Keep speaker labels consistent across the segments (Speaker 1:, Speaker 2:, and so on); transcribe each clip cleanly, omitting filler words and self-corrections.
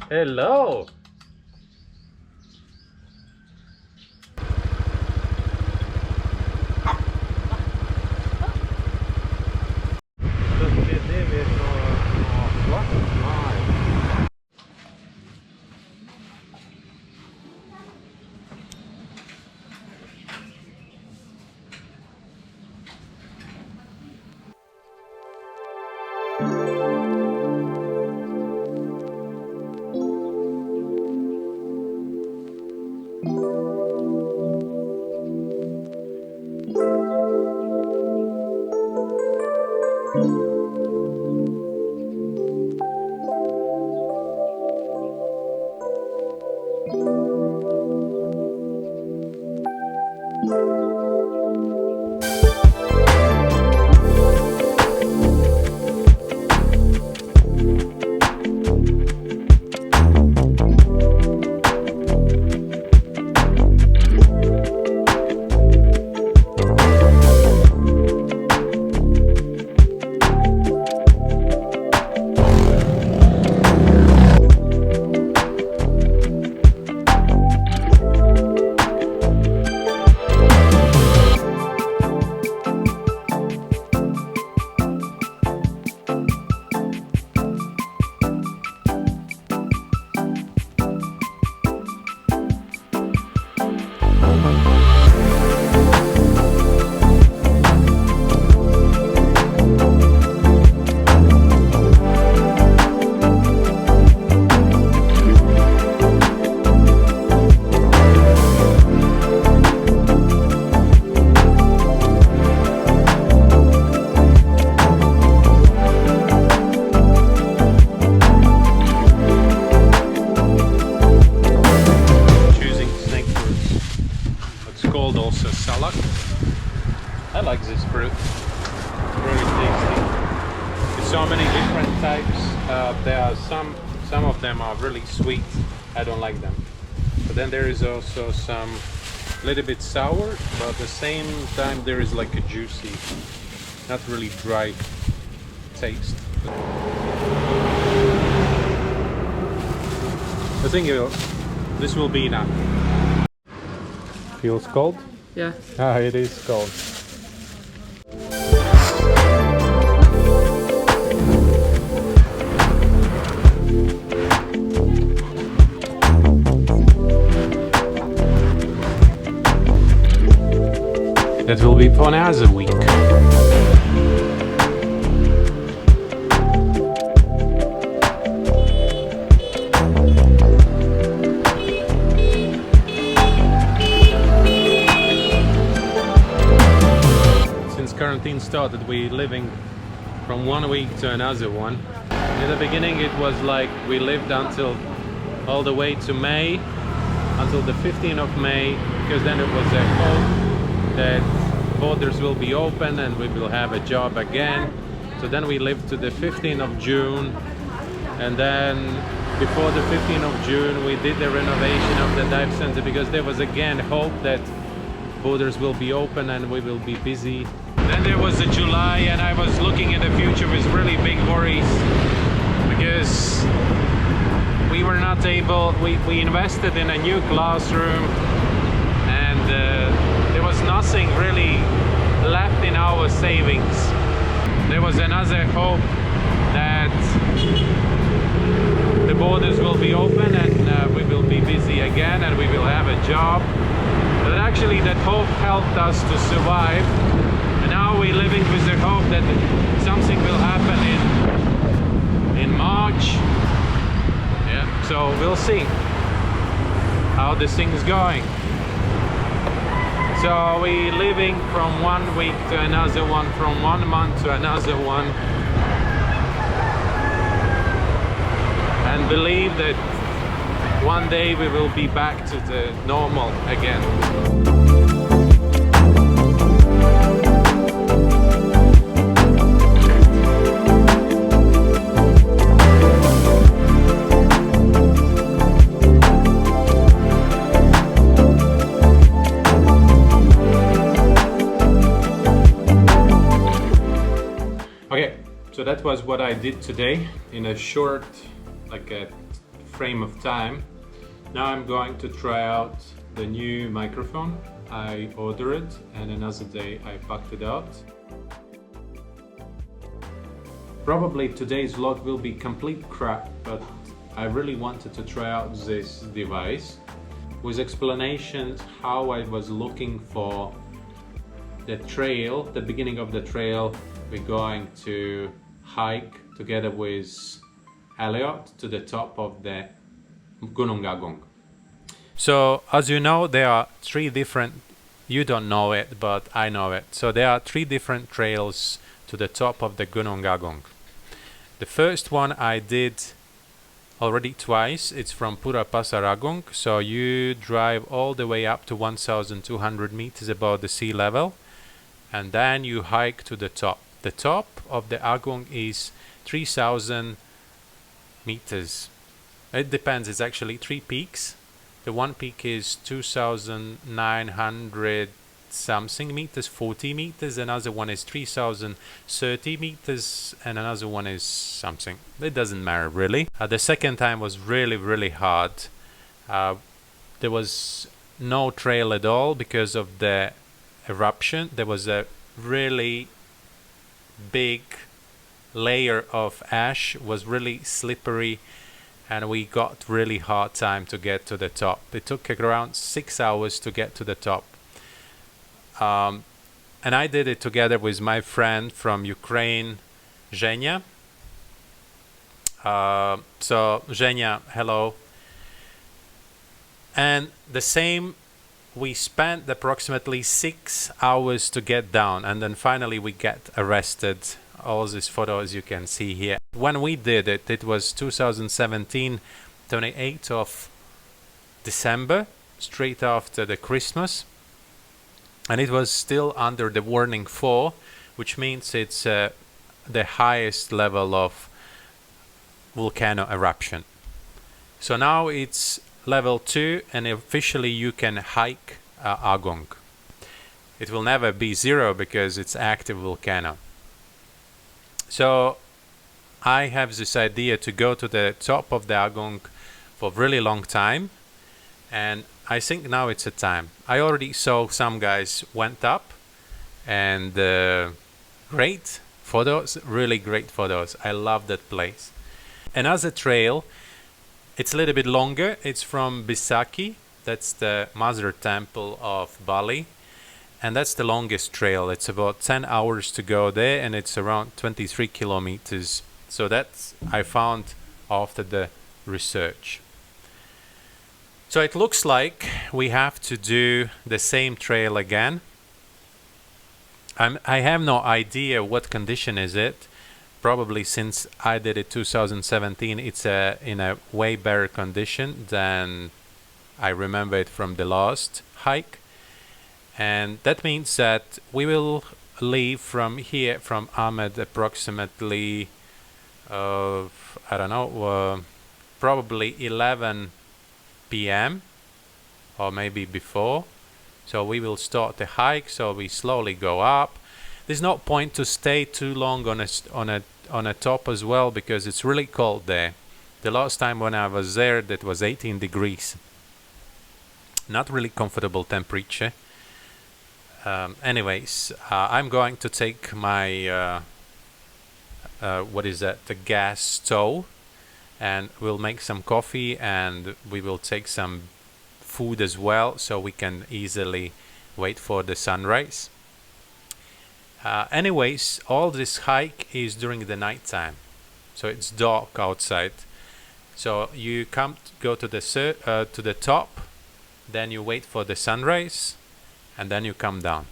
Speaker 1: Hello! Also salad. I like this fruit, very tasty. There's so many different types. There are some of them are really sweet. I don't like them. But then there is also some little bit sour, but at the same time there is like a juicy, not really dry taste. I think this will be enough. Feels cold?
Speaker 2: Yeah.
Speaker 1: Ah, it is cold. That will be for another week. Quarantine started, we living from one week to another one. In the beginning it was like we lived until all the way to May, until the 15th of May, because then it was a hope that borders will be open and we will have a job again. So then we lived to the 15th of June, and then before the 15th of June we did the renovation of the dive center, because there was again hope that borders will be open and we will be busy. Then there was the July, and I was looking in the future with really big worries, because we were not able, we invested in a new classroom, and there was nothing really left in our savings. There was another hope that the borders will be open and we will be busy again and we will have a job. But actually that hope helped us to survive. And now we're living with the hope that something will happen in March. Yeah, so we'll see how this thing is going. So we're living from one week to another one, from 1 month to another one, and believe that one day we will be back to the normal again. Okay, so that was what I did today in a short, like a frame of time. Now I'm going to try out the new microphone. I ordered it and another day I packed it out. Probably today's vlog will be complete crap, but I really wanted to try out this device with explanations how I was looking for the trail, the beginning of the trail we're going to hike together with Elliot to the top of the Gunung Agung. So as you know, there are three different, you don't know it, but I know it. So there are three different trails to the top of the Gunung Agung. The first one I did already twice. It's from Pura Pasar Agung. So you drive all the way up to 1,200 meters above the sea level, and then you hike to the top. The top of the Agung is 3,000 meters. It depends, it's actually three peaks. The one peak is 2,900 something meters, 40 meters. Another one is 3,030 meters, and another one is something. It doesn't matter really. The second time was really hard. There was no trail at all because of the eruption. There was a really big layer of ash, was really slippery, and we got really hard time to get to the top. It took around 6 hours to get to the top. And I did it together with my friend from Ukraine, Zhenya. So Zhenya, hello. And the same, we spent approximately 6 hours to get down, and then finally we get arrested. All these photos you can see here. When we did it, it was 2017, 28th of December, straight after the Christmas. And it was still under the warning 4, which means it's the highest level of volcano eruption. So now it's level 2, and officially you can hike Agung. It will never be 0 because it's active volcano. So I have this idea to go to the top of the Agung for a really long time, and I think now it's a time. I already saw some guys went up, and great photos, really great photos. I love that place. Another trail, it's a little bit longer. It's from Bisaki, that's the mother temple of Bali, and that's the longest trail. It's about 10 hours to go there, and it's around 23 kilometers. So that's I found after the research. So it looks like we have to do the same trail again. I have no idea what condition is it. Probably since I did it 2017, it's in a way better condition than I remember it from the last hike. And that means that we will leave from here, from Ahmed, approximately, I don't know, probably 11 p.m. or maybe before. So we will start the hike, so we slowly go up. There's no point to stay too long on a top as well, because it's really cold there. The last time when I was there, that was 18 degrees. Not really comfortable temperature. Anyways, I'm going to take my what is that, the gas stove, and we'll make some coffee, and we will take some food as well, so we can easily wait for the sunrise. Anyways, all this hike is during the night time, so it's dark outside. So you go to the top, then you wait for the sunrise, and then you come down.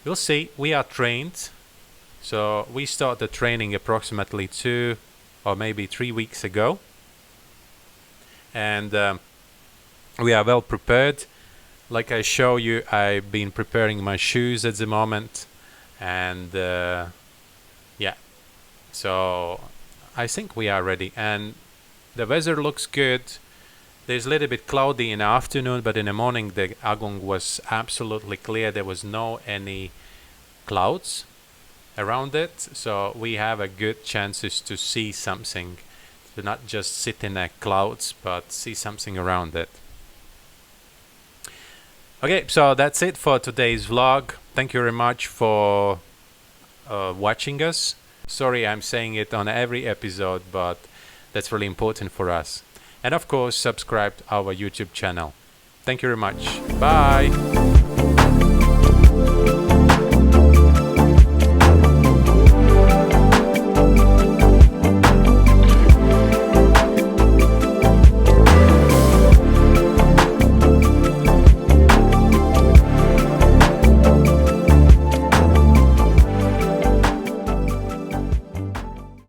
Speaker 1: You'll see we are trained. So we started training approximately 2 or maybe 3 weeks ago, and we are well prepared. Like I show you, I've been preparing my shoes at the moment, and yeah, so I think we are ready, and the weather looks good. There's a little bit cloudy in the afternoon, but in the morning the Agung was absolutely clear. There was no any clouds around it, so we have a good chances to see something to not just sit in the clouds, but see something around it. Okay, so that's it for today's vlog. Thank you very much for watching us. Sorry I'm saying it on every episode, but that's really important for us. And of course, subscribe to our YouTube channel. Thank you very much. Bye!